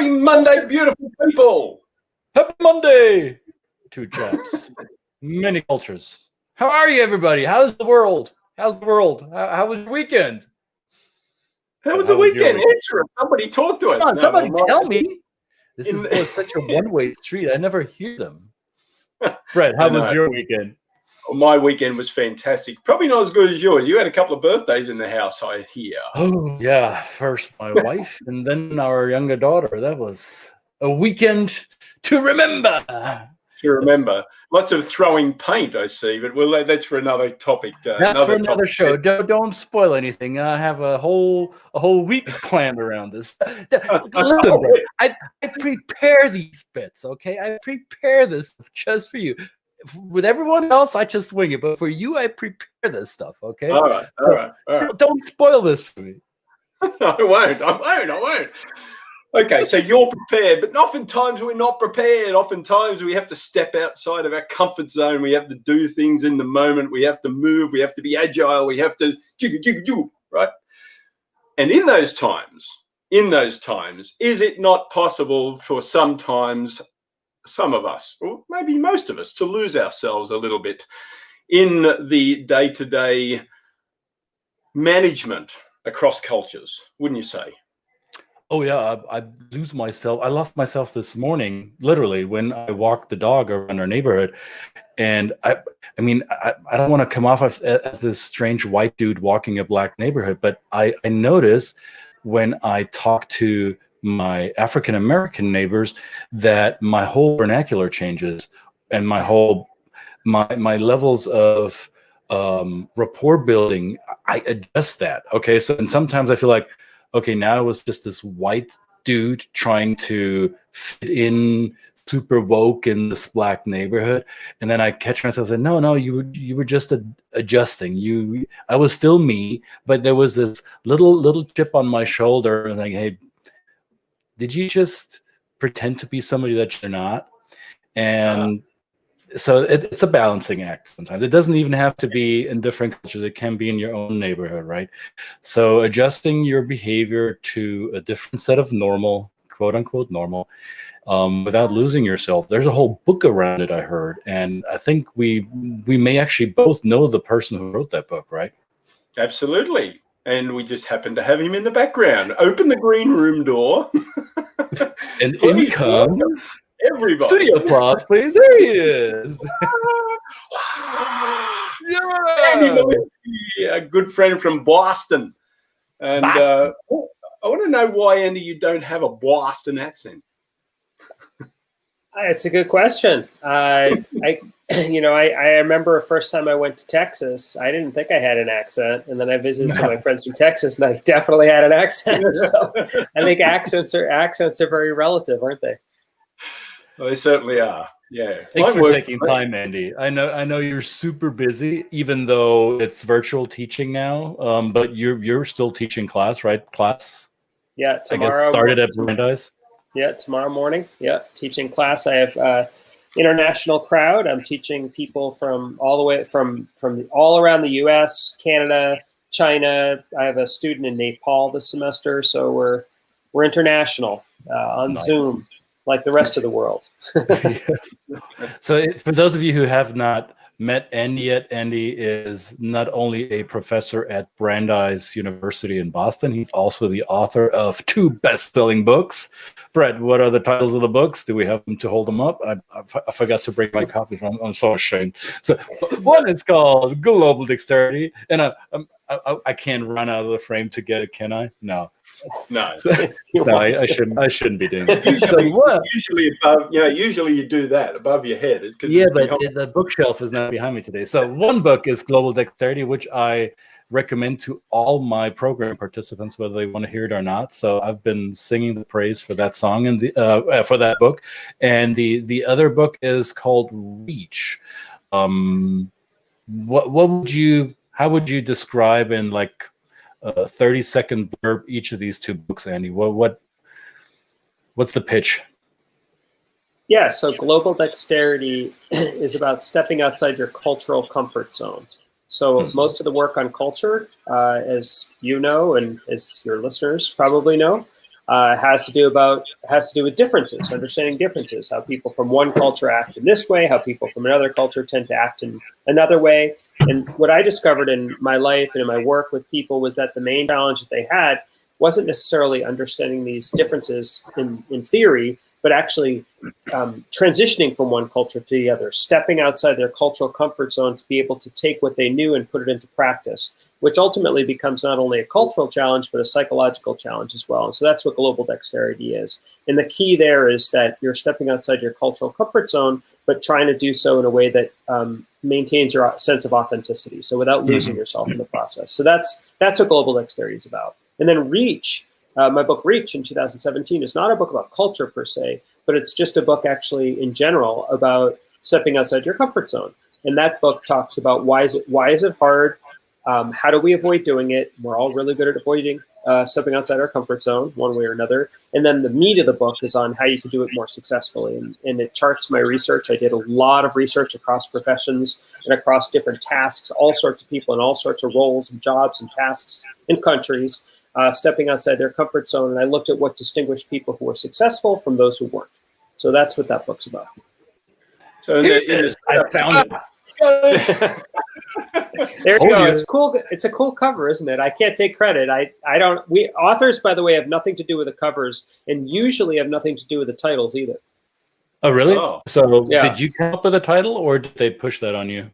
Happy Monday, beautiful people. Happy Monday to Chaps. Many cultures. How are you, everybody? How's the world? How was your weekend? How was the weekend? Answer it. Somebody talk to us. Come on, somebody tell me. This is such a one-way street. I never hear them. Brett, how was your weekend? My weekend was fantastic. Probably not as good as yours. You had a couple of birthdays in the house, I hear. Oh, yeah. First my wife and then our younger daughter. That was a weekend to remember. Lots of throwing paint, I see, but that's for another topic. That's for another show. Don't spoil anything. I have a whole week planned around this. Listen, bro, I prepare these bits, okay? I prepare this just for you. With everyone else, I just wing it, but for you, I prepare this stuff, okay? All right. Don't spoil this for me. I won't. Okay, so you're prepared, but oftentimes we're not prepared. Oftentimes we have to step outside of our comfort zone. We have to do things in the moment. We have to move. We have to be agile. We have to jiggle, right? And in those times, is it not possible for sometimes some of us, or maybe most of us, to lose ourselves a little bit in the day-to-day management across cultures, wouldn't you say? Oh yeah, I lose myself. I lost myself this morning, literally, when I walked the dog around our neighborhood. And I don't want to come off as this strange white dude walking a black neighborhood, but I notice when I talk to my African American neighbors that my whole vernacular changes, and my levels of rapport building, I adjust that. Okay, so and sometimes I feel like, okay, now it was just this white dude trying to fit in, super woke in this black neighborhood, and then I catch myself saying, "No, you were just adjusting. I was still me, but there was this little chip on my shoulder, and like, hey, did you just pretend to be somebody that you're not?" And so it's a balancing act sometimes. It doesn't even have to be in different cultures. It can be in your own neighborhood, right? So adjusting your behavior to a different set of normal, quote unquote normal, without losing yourself. There's a whole book around it, I heard. And I think we may actually both know the person who wrote that book, right? Absolutely. And we just happen to have him in the background. Open the green room door. And in comes... everybody. Studio applause, please. There he is. Yeah. Andy Molinsky, a good friend from Boston. And I want to know why, Andy, you don't have a Boston accent. It's a good question. I remember the first time I went to Texas, I didn't think I had an accent, and then I visited some of my friends from Texas, and I definitely had an accent. So I think accents are very relative, aren't they? Well, they certainly are. Yeah. Thanks for taking time, Andy. I know you're super busy, even though it's virtual teaching now. But you're still teaching class, right? Yeah, tomorrow. I guess started at Brandeis. Yeah, tomorrow morning. Yeah, teaching class. I have international crowd. I'm teaching people from all the way from all around the U.S., Canada, China. I have a student in Nepal this semester, so we're international on Zoom, like the rest of the world. Yes. So for those of you who have not met Andy yet, Andy is not only a professor at Brandeis University in Boston, he's also the author of 2 best-selling books. Brett, what are the titles of the books? Do we have them to hold them up? I forgot to bring my copies. I'm so ashamed. So one is called Global Dexterity, and I can't run out of the frame to get it, can I? No. No, I shouldn't be doing that. Usually you do that above your head. But the bookshelf is not behind me today. So one book is Global Dexterity, which I recommend to all my program participants, whether they want to hear it or not. So I've been singing the praise for that song and for that book. And the other book is called Reach. How would you describe in like a 30-second blurb each of these 2 books, Andy? What's the pitch? Yeah, so Global Dexterity is about stepping outside your cultural comfort zones. So most of the work on culture, as you know, and as your listeners probably know, Has to do with differences, understanding differences, how people from one culture act in this way, how people from another culture tend to act in another way. And what I discovered in my life and in my work with people was that the main challenge that they had wasn't necessarily understanding these differences in theory, but actually transitioning from one culture to the other, stepping outside their cultural comfort zone to be able to take what they knew and put it into practice, which ultimately becomes not only a cultural challenge, but a psychological challenge as well. And so that's what global dexterity is. And the key there is that you're stepping outside your cultural comfort zone, but trying to do so in a way that maintains your sense of authenticity, so without losing yourself in the process. So that's what global dexterity is about. And then Reach, my book Reach in 2017 is not a book about culture per se, but it's just a book actually in general about stepping outside your comfort zone. And that book talks about why is it hard? How do we avoid doing it? We're all really good at avoiding stepping outside our comfort zone one way or another. And then the meat of the book is on how you can do it more successfully. And it charts my research. I did a lot of research across professions and across different tasks, all sorts of people in all sorts of roles and jobs and tasks in countries, stepping outside their comfort zone. And I looked at what distinguished people who were successful from those who weren't. So that's what that book's about. So I found it. There you go. It's cool. It's a cool cover, isn't it? I can't take credit. We authors, by the way, have nothing to do with the covers, and usually have nothing to do with the titles either. Oh, really? Oh. So Yeah. Did you come up with a title, or did they push that on you?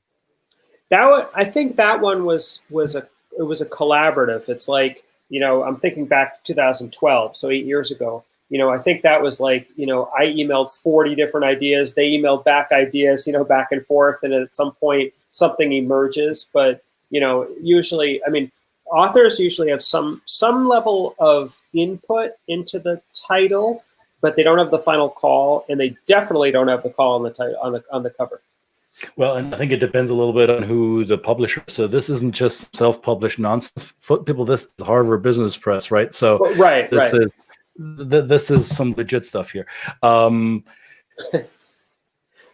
I think that one was a collaborative. It's like, I'm thinking back to 2012, so 8 years ago. I think that was like, I emailed 40 different ideas. They emailed back ideas, back and forth. And at some point, something emerges. But, usually, authors usually have some level of input into the title, but they don't have the final call. And they definitely don't have the call on the title, on the cover. Well, and I think it depends a little bit on who the publisher. So this isn't just self-published nonsense. People, this is Harvard Business Press, right? So this is some legit stuff here.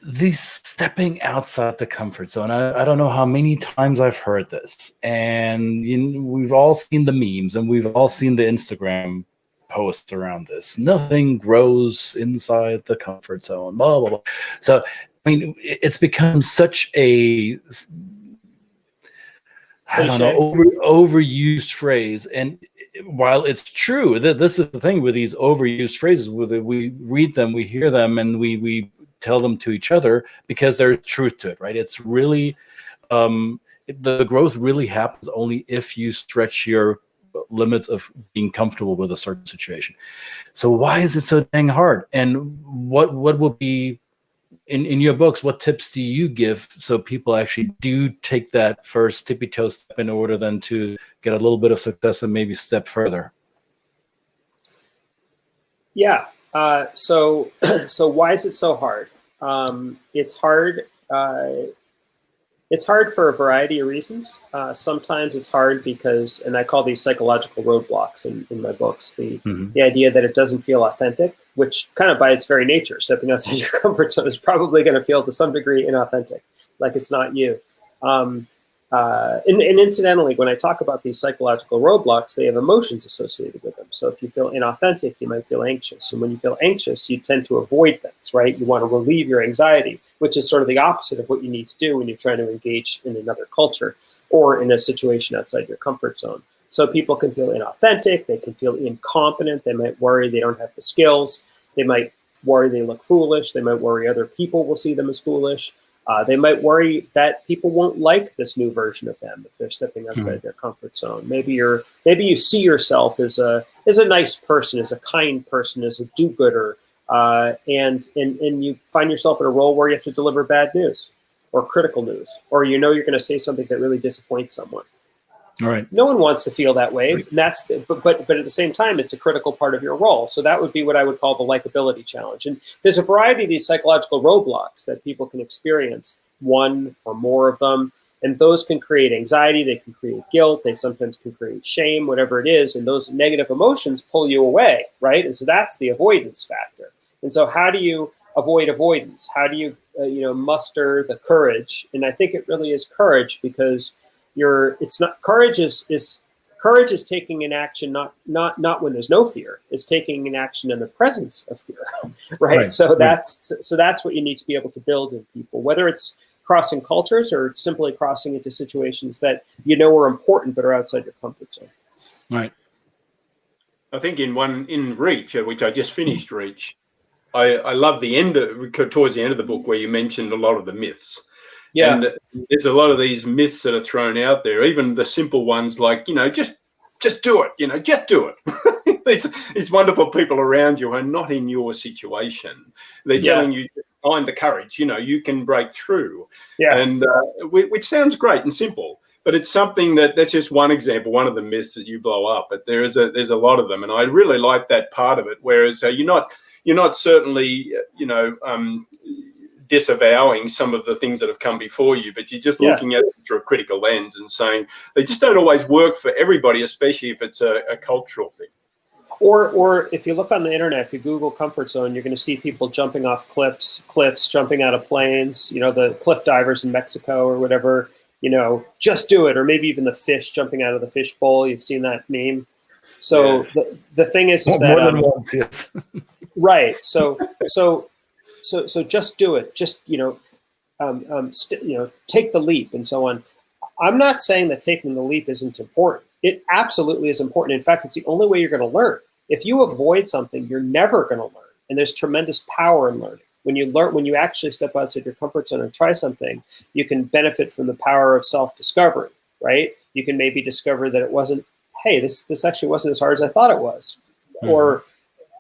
These stepping outside the comfort zone. I don't know how many times I've heard this, and we've all seen the memes, and we've all seen the Instagram posts around this. Nothing grows inside the comfort zone. Blah blah blah. So it's become such a overused phrase, and while it's true that this is the thing with these overused phrases, whether we read them, we hear them, and we tell them to each other because there's truth to it, right? It's really the growth really happens only if you stretch your limits of being comfortable with a certain situation. So why is it so dang hard? And what will be in your books, what tips do you give so people actually do take that first tippy-toe step in order then to get a little bit of success and maybe step further? Yeah. So why is it so hard? It's hard. It's hard for a variety of reasons. Sometimes it's hard because, and I call these psychological roadblocks in my books, the idea that it doesn't feel authentic, which kind of by its very nature, stepping outside your comfort zone is probably going to feel to some degree inauthentic, like it's not you. And incidentally, when I talk about these psychological roadblocks, they have emotions associated with them. So if you feel inauthentic, you might feel anxious. And when you feel anxious, you tend to avoid things, right? You want to relieve your anxiety, which is sort of the opposite of what you need to do when you're trying to engage in another culture or in a situation outside your comfort zone. So people can feel inauthentic. They can feel incompetent. They might worry they don't have the skills. They might worry they look foolish. They might worry other people will see them as foolish. They might worry that people won't like this new version of them if they're stepping outside their comfort zone. Maybe you see yourself as a nice person, as a kind person, as a do-gooder, and you find yourself in a role where you have to deliver bad news or critical news, or you're going to say something that really disappoints someone. All right. No one wants to feel that way. And but at the same time, it's a critical part of your role. So that would be what I would call the likability challenge. And there's a variety of these psychological roadblocks that people can experience, one or more of them. And those can create anxiety. They can create guilt. They sometimes can create shame, whatever it is. And those negative emotions pull you away, right? And so that's the avoidance factor. And so how do you avoid avoidance? How do you, muster the courage? And I think it really is courage, because courage Courage is taking an action not when there's no fear. It's taking an action in the presence of fear, right? So that's what you need to be able to build in people, whether it's crossing cultures or simply crossing into situations that you know are important but are outside your comfort zone. Right. I think in Reach, which I just finished Reach, I love the end towards the end of the book where you mentioned a lot of the myths. Yeah. And there's a lot of these myths that are thrown out there, even the simple ones like, just do it, just do it. It's wonderful people around you who are not in your situation. They're telling you, find the courage, you can break through. Yeah. And which sounds great and simple, but it's something that's just one example, one of the myths that you blow up. But there's a lot of them, and I really like that part of it. Whereas you're not certainly, disavowing some of the things that have come before you, but you're just looking at it through a critical lens and saying they just don't always work for everybody, especially if it's a cultural thing. Or if you look on the internet, if you Google comfort zone, you're going to see people jumping off cliffs, jumping out of planes, the cliff divers in Mexico or whatever, just do it. Or maybe even the fish jumping out of the fish bowl. You've seen that meme. So the thing is that more than once, yes. Right. So just do it. Just take the leap and so on. I'm not saying that taking the leap isn't important. It absolutely is important. In fact, it's the only way you're going to learn. If you avoid something, you're never going to learn. And there's tremendous power in learning. When you actually step outside your comfort zone and try something, you can benefit from the power of self-discovery, right? You can maybe discover that it wasn't, hey, this actually wasn't as hard as I thought it was. Mm-hmm. Or,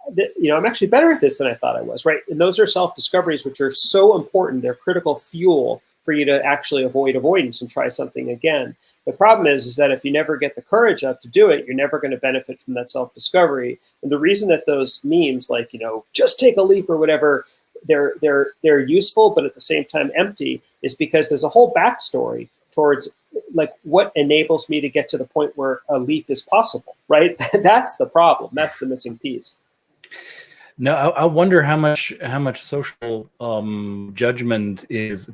I'm actually better at this than I thought I was, right? And those are self-discoveries, which are so important. They're critical fuel for you to actually avoid avoidance and try something again. The problem is that if you never get the courage up to do it, you're never going to benefit from that self-discovery. And the reason that those memes, like, just take a leap or whatever, they're useful, but at the same time empty, is because there's a whole backstory towards like what enables me to get to the point where a leap is possible, right? That's the problem. That's the missing piece. Now, I wonder how much social judgment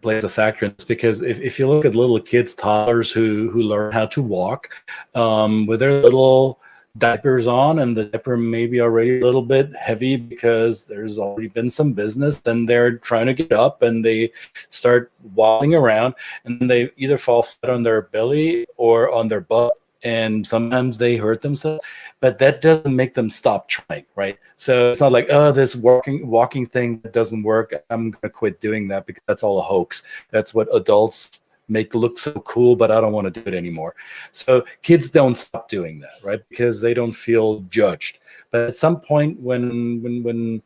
plays a factor in this, because if you look at little kids, toddlers who learn how to walk with their little diapers on, and the diaper may be already a little bit heavy because there's already been some business, and they're trying to get up and they start wobbling around, and they either fall flat on their belly or on their butt. And sometimes they hurt themselves, but that doesn't make them stop trying, right? So it's not like, oh, this walking thing that doesn't work, I'm going to quit doing that because that's all a hoax. That's what adults make look so cool, but I don't want to do it anymore. So kids don't stop doing that, right? Because they don't feel judged. But at some point when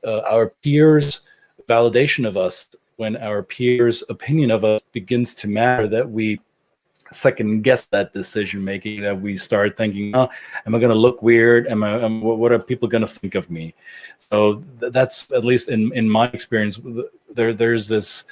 our peers' validation of us, when our peers' opinion of us begins to matter, that we second guess that decision making, that we start thinking, oh, am I going to look weird? What are people going to think of me? So that's, at least in my experience, there's this,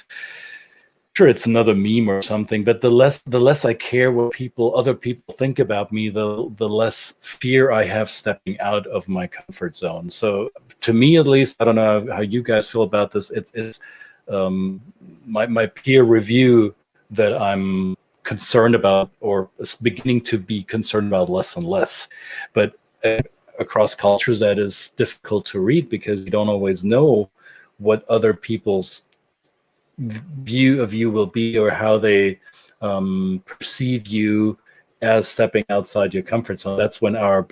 sure, it's another meme or something, but the less I care what other people think about me, the less fear I have stepping out of my comfort zone. So to me, at least, I don't know how you guys feel about this. It's my peer review that I'm concerned about, or beginning to be concerned about less and less. But across cultures, that is difficult to read because you don't always know what other people's view of you will be, or how they perceive you as stepping outside your comfort zone. That's when our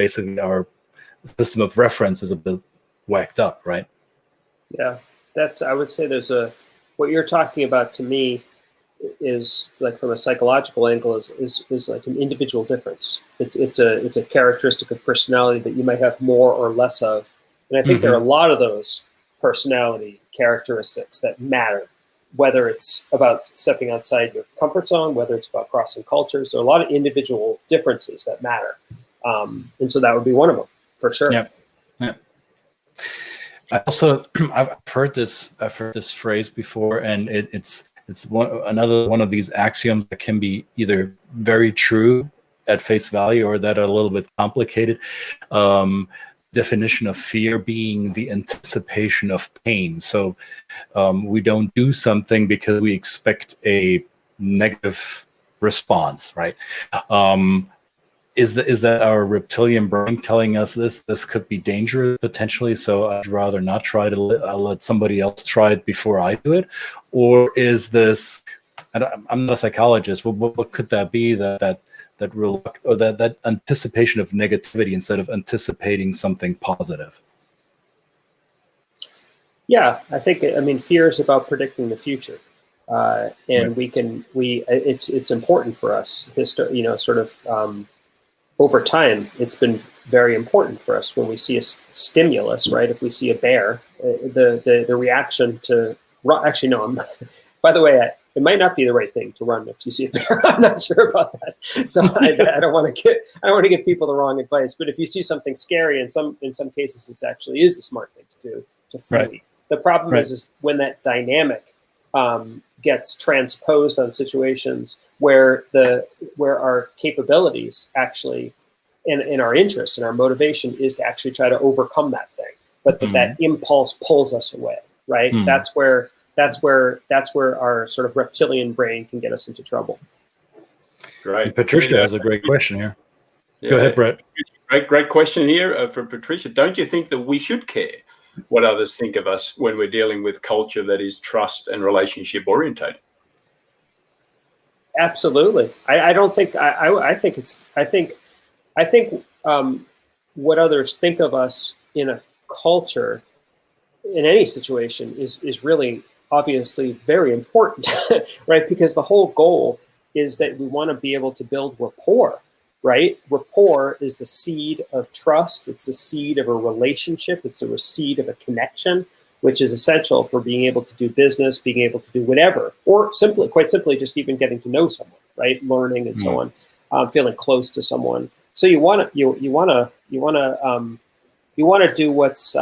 system of reference is a bit whacked up, right? Yeah, I would say what you're talking about to me is, like, from a psychological angle, is like an individual difference. It's a characteristic of personality that you might have more or less of. And I think there are a lot of those personality characteristics that matter, whether it's about stepping outside your comfort zone, whether it's about crossing cultures. There are a lot of individual differences that matter. And so that would be one of them, for sure. Yeah. I've heard this phrase before, and it's another one of these axioms that can be either very true at face value or that are a little bit complicated. Definition of fear being the anticipation of pain. So we don't do something because we expect a negative response, right? is that our reptilian brain telling us this could be dangerous potentially, so I'd rather not try to let somebody else try it before I do it? Or is this, I'm not a psychologist, what could that be, that anticipation of negativity instead of anticipating something positive? Yeah, I mean, fear is about predicting the future. And right. It's important for us, over time, it's been very important for us when we see a stimulus, right? If we see a bear, the reaction to run, actually, no, by the way, it might not be the right thing to run if you see a bear. I'm not sure about that. So I don't want to give people the wrong advice, but if you see something scary, in some cases, it actually is the smart thing to do, to flee. Right. The problem is when that dynamic gets transposed on situations where our capabilities actually, and our interests and our motivation is to actually try to overcome that thing, but that impulse pulls us away, right? That's where our sort of reptilian brain can get us into trouble. Great. And Patricia has a great question here. Yeah. Go ahead, Brett. Great question here from Patricia. Don't you think that we should care what others think of us when we're dealing with culture that is trust and relationship orientated? Absolutely. I don't think I think what others think of us in a culture, in any situation, is really obviously very important, right? Because the whole goal is that we want to be able to build rapport, right? Rapport is the seed of trust. It's the seed of a relationship. It's the seed of a connection, which is essential for being able to do business, being able to do whatever, or quite simply, just even getting to know someone, right? Learning and so on, feeling close to someone. So you want to do what's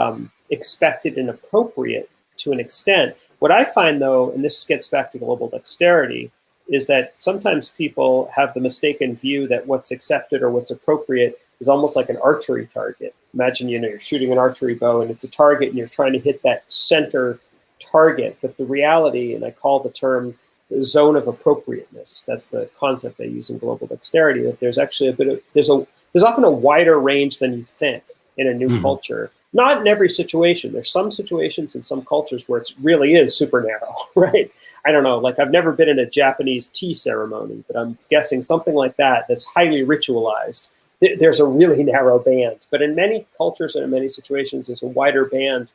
expected and appropriate to an extent. What I find, though, and this gets back to global dexterity, is that sometimes people have the mistaken view that what's accepted or what's appropriate is almost like an archery target. Imagine, you're shooting an archery bow and it's a target and you're trying to hit that center target. But the reality, and I call the term the zone of appropriateness, that's the concept they use in global dexterity, that there's actually there's often a wider range than you think in a new culture. Not in every situation. There's some situations in some cultures where it really is super narrow, right? I don't know, like I've never been in a Japanese tea ceremony, but I'm guessing something like that that's highly ritualized. There's a really narrow band. But in many cultures and in many situations, there's a wider band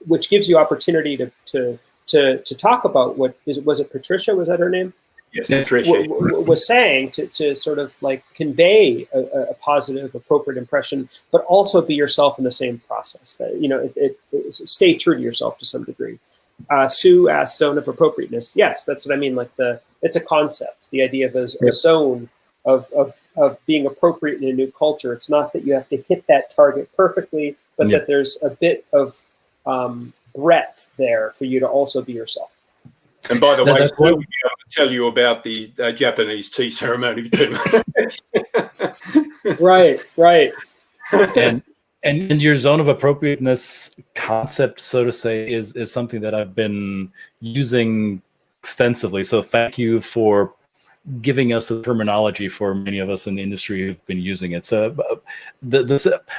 which gives you opportunity to talk about was it Patricia? Was that her name? Yes, Patricia. Was saying to sort of like convey a positive, appropriate impression, but also be yourself in the same process. That stay true to yourself to some degree. Sue asked zone of appropriateness. Yes, that's what I mean. Like it's a concept. The idea of a zone of being appropriate in a new culture. It's not that you have to hit that target perfectly, but that there's a bit of breadth there for you to also be yourself. And by the way, we'll be able to tell you about the Japanese tea ceremony too. Right. And your zone of appropriateness concept, so to say, is something that I've been using extensively. So thank you for giving us a terminology for many of us in the industry who've been using it. So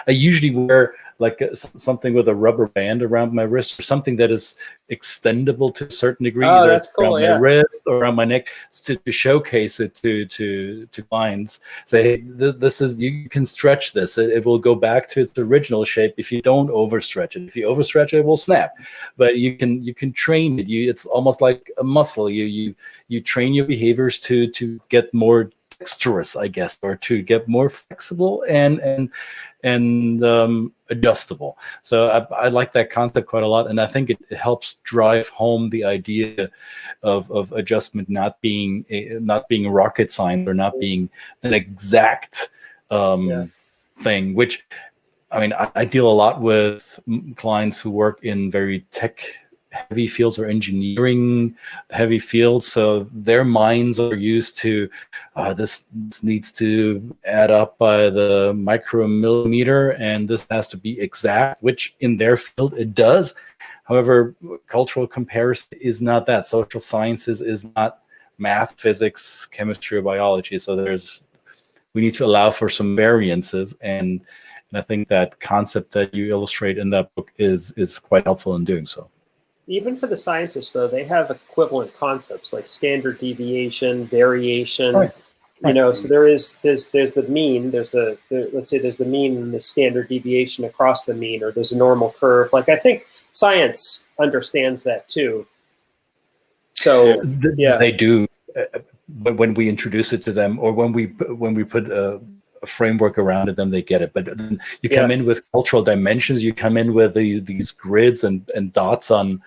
I usually wear like something with a rubber band around my wrist, or something that is extendable to a certain degree, either it's cool, around my wrist or around my neck, to showcase it to clients. Say, hey, this is, you can stretch this. It will go back to its original shape if you don't overstretch it. If you overstretch it, it will snap. But you can train it. It's almost like a muscle. You train your behaviors to get more dexterous, I guess, or to get more flexible and adjustable. So I like that concept quite a lot, and I think it helps drive home the idea of adjustment not being rocket science, or not being an exact thing. Which, I mean, I deal a lot with clients who work in very tech heavy fields or engineering heavy fields, so their minds are used to this needs to add up by the micromillimeter, and this has to be exact, which in their field it does. However, cultural comparison is not that. Social sciences is not math, physics, chemistry, or biology. So there's we need to allow for some variances. And I think that concept that you illustrate in that book is quite helpful in doing so. Even for the scientists, though, they have equivalent concepts like standard deviation, variation. Right. You know, so there's the mean. Let's say there's the mean and the standard deviation across the mean, or there's a normal curve. Like, I think science understands that too. So yeah, they do. But when we introduce it to them, or when we put a framework around it, then they get it. But then you come in with cultural dimensions. You come in with these grids and dots on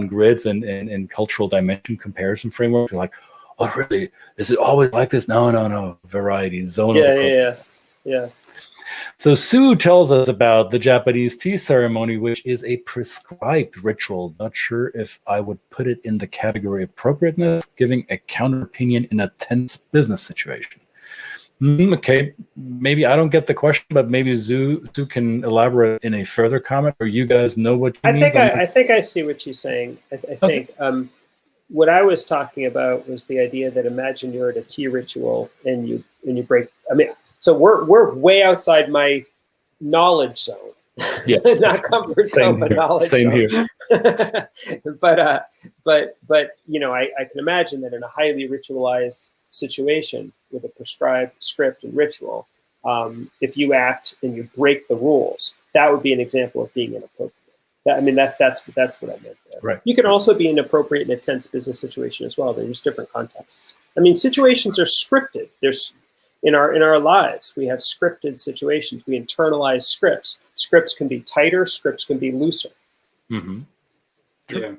grids and cultural dimension comparison frameworks. You're like, oh, really? Is it always like this? No. Variety, zonal. Yeah. So Sue tells us about the Japanese tea ceremony, which is a prescribed ritual. Not sure if I would put it in the category of appropriateness, giving a counter opinion in a tense business situation. Okay, maybe I don't get the question, but maybe Sue can elaborate in a further comment, or you guys know what you mean. I think I see what she's saying. I think what I was talking about was the idea that imagine you're at a tea ritual and you break. I mean, so we're way outside my knowledge zone, not comfort zone, but knowledge zone. Same here. but you know, I can imagine that in a highly ritualized situation with a prescribed script and ritual, if you act and you break the rules, that would be an example of being inappropriate. That's what I meant there. Right. You can also be inappropriate in a tense business situation as well. There's different contexts. I mean, situations are scripted. There's in our lives, we have scripted situations. We internalize scripts. Scripts can be tighter. Scripts can be looser. Mm-hmm. Yeah.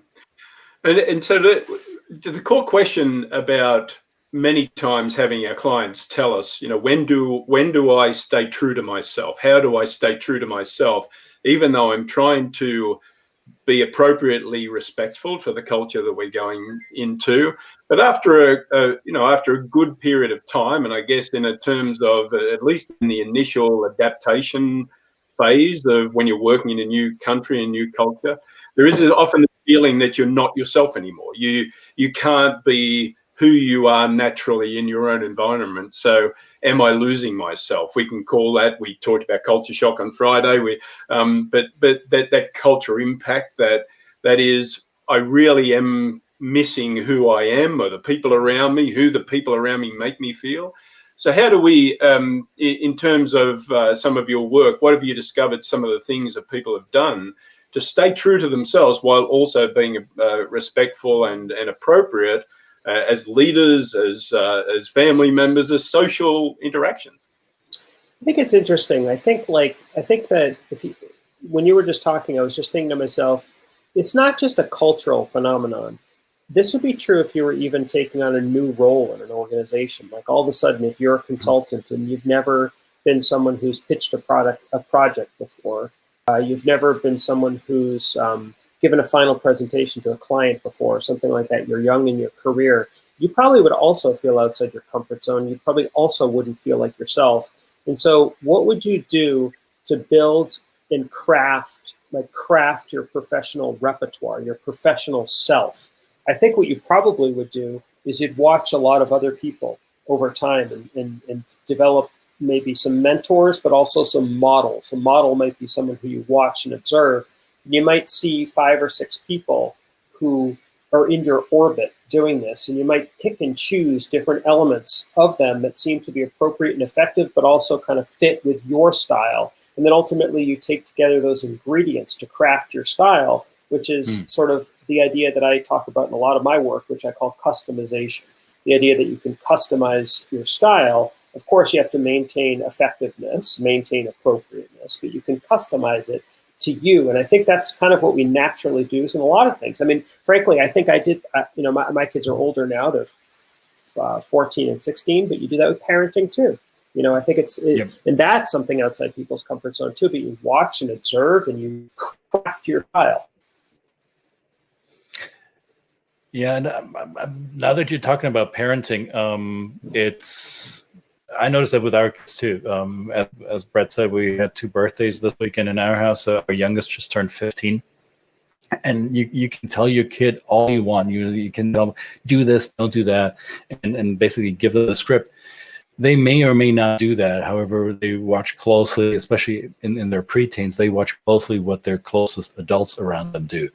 And so the core question about many times having our clients tell us, you know, when do I stay true to myself? How do I stay true to myself, even though I'm trying to be appropriately respectful for the culture that we're going into? But after a good period of time, and I guess in terms of at least in the initial adaptation phase of when you're working in a new country and new culture, there is often the feeling that you're not yourself anymore. You can't be who you are naturally in your own environment. So am I losing myself? We can call that, we talked about culture shock on Friday, but that culture impact, that is, I really am missing who I am, or the people around me, who the people around me make me feel. So how do we, in terms of some of your work, what have you discovered some of the things that people have done to stay true to themselves while also being respectful and appropriate as leaders, as family members, as social interactions? I think it's interesting. I think that when you were just talking, I was just thinking to myself, it's not just a cultural phenomenon. This would be true if you were even taking on a new role in an organization. Like all of a sudden, if you're a consultant and you've never been someone who's pitched a project before, you've never been someone who's given a final presentation to a client before, or something like that, you're young in your career, you probably would also feel outside your comfort zone. You probably also wouldn't feel like yourself. And so what would you do to build and craft your professional repertoire, your professional self? I think what you probably would do is you'd watch a lot of other people over time and develop maybe some mentors, but also some models. A model might be someone who you watch and observe. You might see 5 or 6 people who are in your orbit doing this, and you might pick and choose different elements of them that seem to be appropriate and effective, but also kind of fit with your style. And then ultimately you take together those ingredients to craft your style, which is sort of the idea that I talk about in a lot of my work, which I call customization. The idea that you can customize your style. Of course, you have to maintain effectiveness, maintain appropriateness, but you can customize it to you. And I think that's kind of what we naturally do in a lot of things. I mean, frankly, I think I did, my kids are older now, they're 14 and 16, but you do that with parenting too. You know, I think and that's something outside people's comfort zone too, but you watch and observe and you craft your style. Yeah, and now that you're talking about parenting, I noticed that with our kids too. As Brett said, we had 2 birthdays this weekend in our house. Our youngest just turned 15. And you can tell your kid all you want. You can tell them, do this, don't do that, and basically give them the script. they may or may not do that. However, they watch closely, especially in their preteens, they watch closely what their closest adults around them do.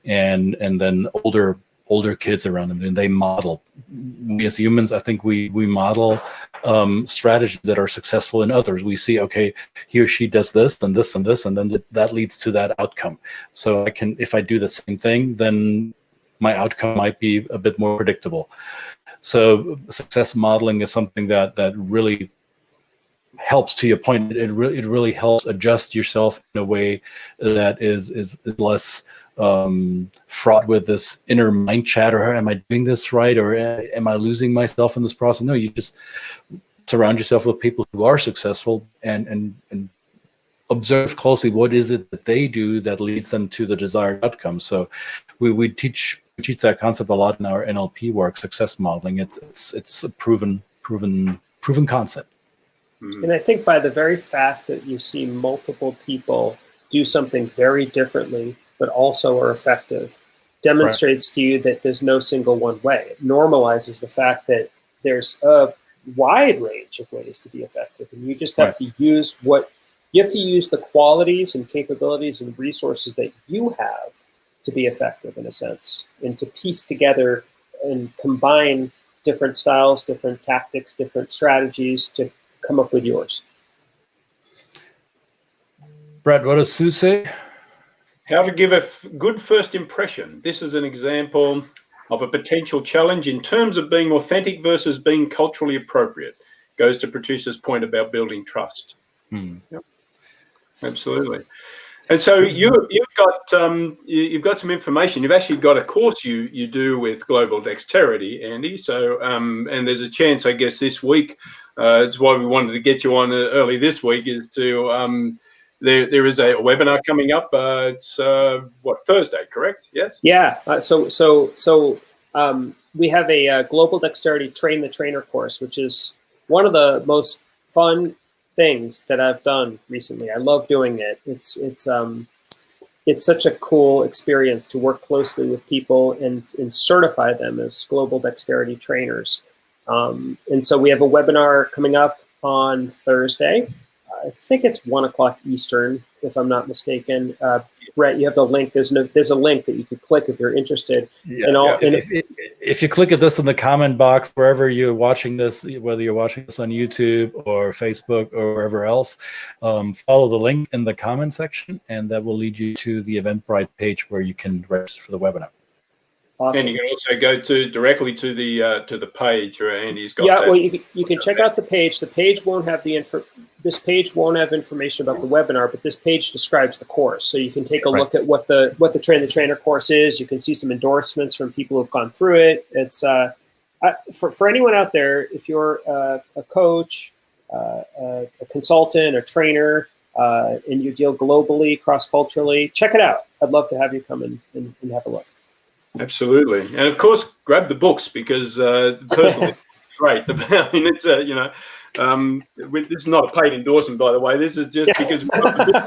And then older kids around them, and they model. We as humans, I think we model strategies that are successful in others. We see, okay, he or she does this and this and this, and then that leads to that outcome. So if I do the same thing, then my outcome might be a bit more predictable. So success modeling is something that really helps, to your point. It really helps adjust yourself in a way that is less fraught with this inner mind chatter. Am I doing this right, or am I losing myself in this process? No, you just surround yourself with people who are successful and observe closely what is it that they do that leads them to the desired outcome. So we teach that concept a lot in our NLP work, success modeling. It's a proven concept. And I think by the very fact that you see multiple people do something very differently, but also are effective, demonstrates to you that there's no single one way. It normalizes the fact that there's a wide range of ways to be effective, and you just have to use the qualities and capabilities and resources that you have to be effective, in a sense, and to piece together and combine different styles, different tactics, different strategies to come up with yours. Brett, what does Sue say? How to give a good first impression. This is an example of a potential challenge in terms of being authentic versus being culturally appropriate. Goes to Patricia's point about building trust. Yep. Absolutely. And so you've got some information. You've actually got a course you do with Global Dexterity, Andy. So and there's a chance, I guess, this week. It's why we wanted to get you on early this week, is to there is a webinar coming up. It's Thursday, correct? Yes. Yeah. So we have a Global Dexterity Train the Trainer course, which is one of the most fun things that I've done recently. I love doing it. It's such a cool experience to work closely with people and certify them as global dexterity trainers. And so we have a webinar coming up on Thursday. I think it's 1 o'clock Eastern, if I'm not mistaken. Brett, you have the link. There's a link that you could click if you're interested. If you click at this in the comment box, wherever you're watching this, whether you're watching this on YouTube or Facebook or wherever else, follow the link in the comment section, and that will lead you to the Eventbrite page where you can register for the webinar. Awesome. And you can also go directly to the page where Andy's got. Yeah, that. well, you can check out the page. The page won't have this page won't have information about the webinar, but this page describes the course. So you can take a look at what the Train the Trainer course is. You can see some endorsements from people who've gone through it. It's for anyone out there, if you're a coach, a consultant, a trainer, and you deal globally, cross-culturally, check it out. I'd love to have you come and have a look. Absolutely, and of course, grab the books, because personally, it's great. I mean, it's this is not a paid endorsement, by the way. This is just because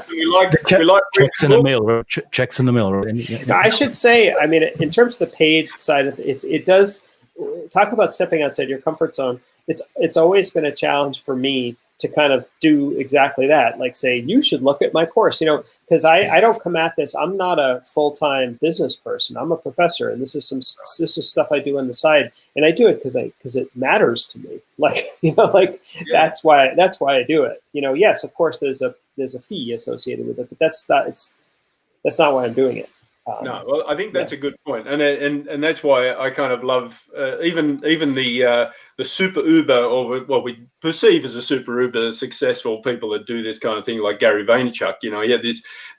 we like checks in the mail. Checks in the mail. Right? I should say, I mean, in terms of the paid side of it, it does talk about stepping outside your comfort zone. It's always been a challenge for me to kind of do exactly that, like say, you should look at my course, because I don't come at this. I'm not a full-time business person. I'm a professor, and this is stuff I do on the side, and I do it because it matters to me. That's why I do it. Yes, of course, there's a fee associated with it, but that's not why I'm doing it. No, well, I think that's a good point, and that's why I kind of love even the super uber, or what we perceive as a super uber successful people that do this kind of thing, like Gary Vaynerchuk. He had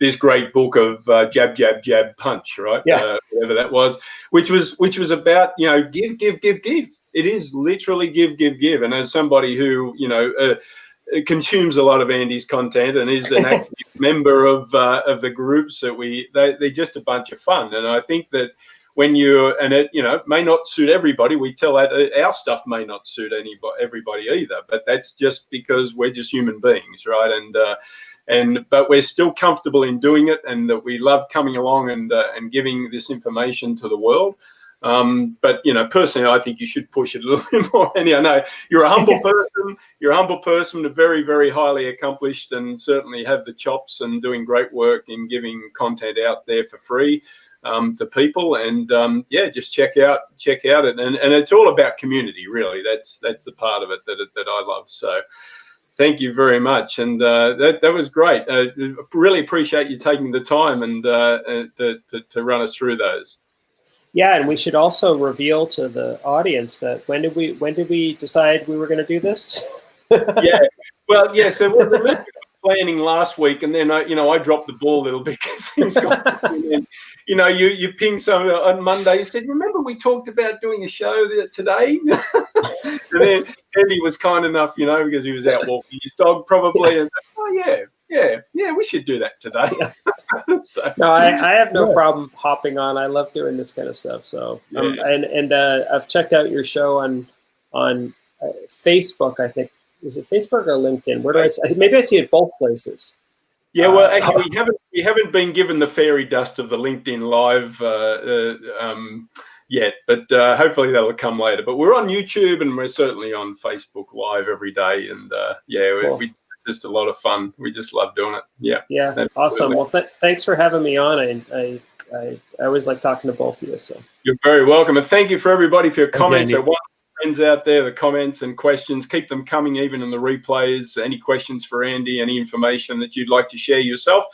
this great book of jab, jab, jab, punch, right? Yeah. Whatever that was, which was about give. It is literally give, and as somebody who consumes a lot of Andy's content and is an active member of the groups that they're just a bunch of fun. And I think that when it may not suit everybody, we tell that our stuff may not suit everybody either, but that's just because we're just human beings, right? But we're still comfortable in doing it, and that we love coming along and giving this information to the world. But personally, I think you should push it a little bit more. And I know you're a humble person. You're a humble person, very, very highly accomplished, and certainly have the chops and doing great work in giving content out there for free to people. And just check out it. And it's all about community, really. That's the part of it that I love. So thank you very much. And that was great. Really appreciate you taking the time and to run us through those. Yeah, and we should also reveal to the audience that when did we decide we were going to do this? Yeah, well, yeah. So we were planning last week, and then I dropped the ball a little bit because things got. And, you pinged some on Monday. You said, "Remember we talked about doing a show today?" And then Andy was kind enough, because he was out walking his dog probably, and yeah, we should do that today. So, no, I have no problem hopping on. I love doing this kind of stuff. So, and I've checked out your show on Facebook. I think, is it Facebook or LinkedIn? Where do I see? Maybe I see it both places. Yeah, well, actually, we haven't been given the fairy dust of the LinkedIn Live yet, but hopefully that'll come later. But we're on YouTube and we're certainly on Facebook Live every day, and cool. we just a lot of fun. We just love doing it. Yeah. Absolutely. Awesome. Well, thanks for having me on. I always like talking to both of you. So you're very welcome, and thank you for everybody for your comments. Our friends out there, the comments and questions, keep them coming even in the replays. Any questions for Andy, any information that you'd like to share yourself,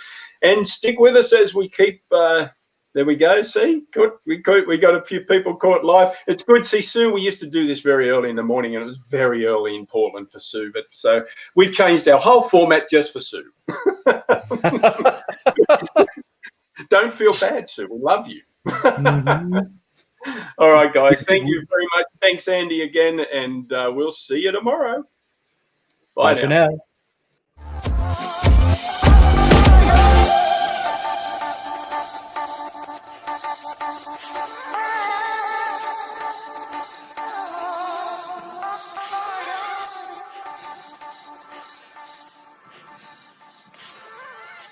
and stick with us as we keep. There we go. See, good. We got a few people caught live. It's good. See, Sue, we used to do this very early in the morning, and it was very early in Portland for Sue. But so we've changed our whole format just for Sue. Don't feel bad, Sue. We love you. All right, guys. Thank you very much. Thanks, Andy, again, and we'll see you tomorrow. Bye for now.